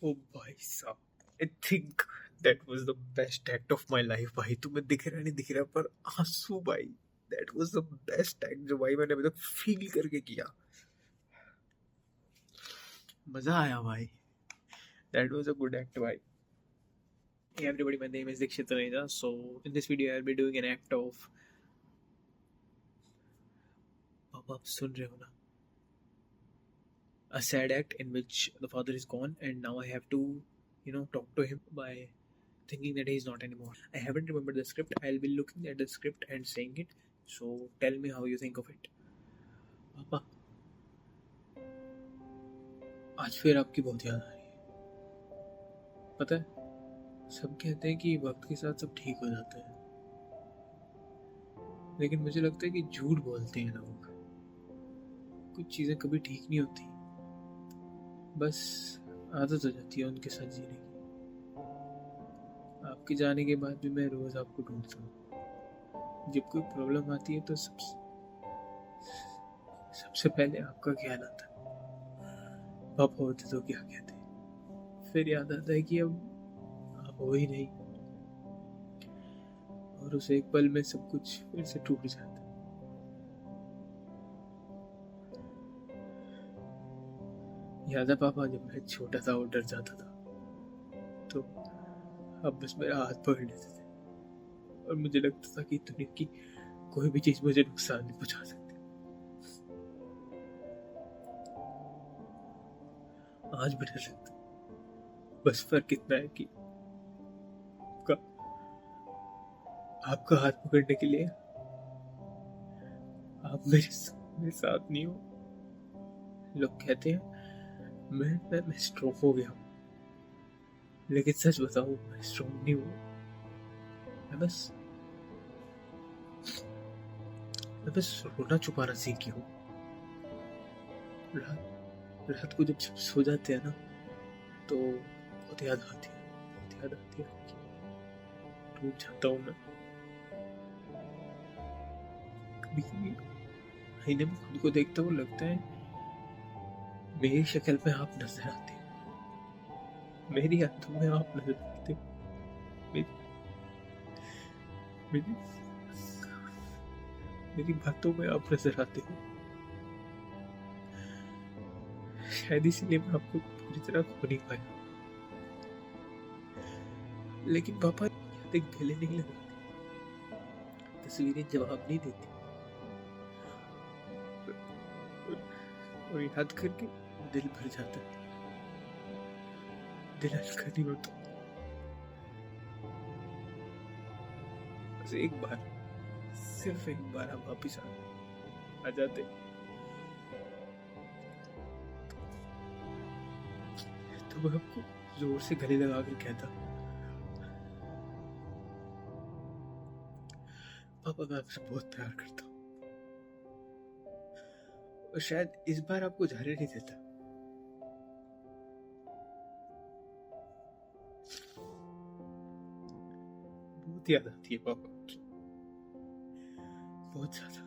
ओ भाई साहब, I think that was the best act of my life. भाई तुम्हें दिख रहा नहीं दिख रहा, पर आंसू भाई, that was the best act जो भाई मैंने अभी तक फील करके किया। मजा आया भाई, that was a good act भाई। Hey everybody, my name is Dikshit Taneja. So in this video I'll be doing an act of, आप सुन रहे हो ना, a sad act in which the father is gone and now I have to, talk to him by thinking that he is not anymore. I haven't remembered the script. I'll be looking at the script and saying it. So tell me how you think of it. पापा, आज फिर आपकी बहुत याद आ रही है। पता है, सब कहते हैं कि वक्त के साथ सब ठीक हो जाता है, लेकिन मुझे लगता है कि झूठ बोलते हैं लोग। कुछ चीज़ें कभी ठीक नहीं होती, बस आदत हो जाती है उनके साथ जीने की। आपके जाने के बाद भी मैं रोज़ आपको ढूंढता हूँ। जब कोई प्रॉब्लम आती है तो सबसे पहले आपका ख्याल आता है। पापा होते तो क्या कहते, फिर याद आता है कि अब आप हो ही नहीं, और उस एक पल में सब कुछ फिर से टूट जाता है। याद है पापा, जब मैं छोटा था और डर जाता था तो आप बस मेरा हाथ पकड़ लेते थे और मुझे लगता था कि दुनिया की कोई भी चीज मुझे नुकसान नहीं पहुंचा सकती। आज भी डर लगता है, बस फर्क इतना है कि आपका हाथ पकड़ने के लिए आप मेरे साथ नहीं हो। लोग कहते हैं मैं स्ट्रोंग हो गया हूँ, लेकिन सच बताऊं, मैं स्ट्रोंग नहीं हूँ। मैं बस रोना छुपाना सीख गया हूँ। रात को जब सब सो जाते हैं ना, तो बहुत याद आती है। टूट जाता हूँ मैं। कभी कभी आईने में खुद को देखता हूँ, लगता है मेरी शक्ल में आप नजर आते हो, मेरी आंखों में आप नजर आते हो, मेरी मेरी बातों में आप नजर आते हो। शायद इसीलिए मैं आपको पूरी तरह खो नहीं पाया। लेकिन पापा, यादें गले नहीं लगाती, तस्वीरें जवाब नहीं देती, और याद करके दिल भर जाता है, दिल हल्का नहीं होता। बस एक बार, सिर्फ एक बार आप वापिस आ जाते तो मैं आपको जोर से गले लगा कर कहता, पापा मैं आपसे बहुत प्यार करता हूँ, और शायद इस बार आपको जाने नहीं देता। बहुत याद आती है पापा की, बहुत ज्यादा।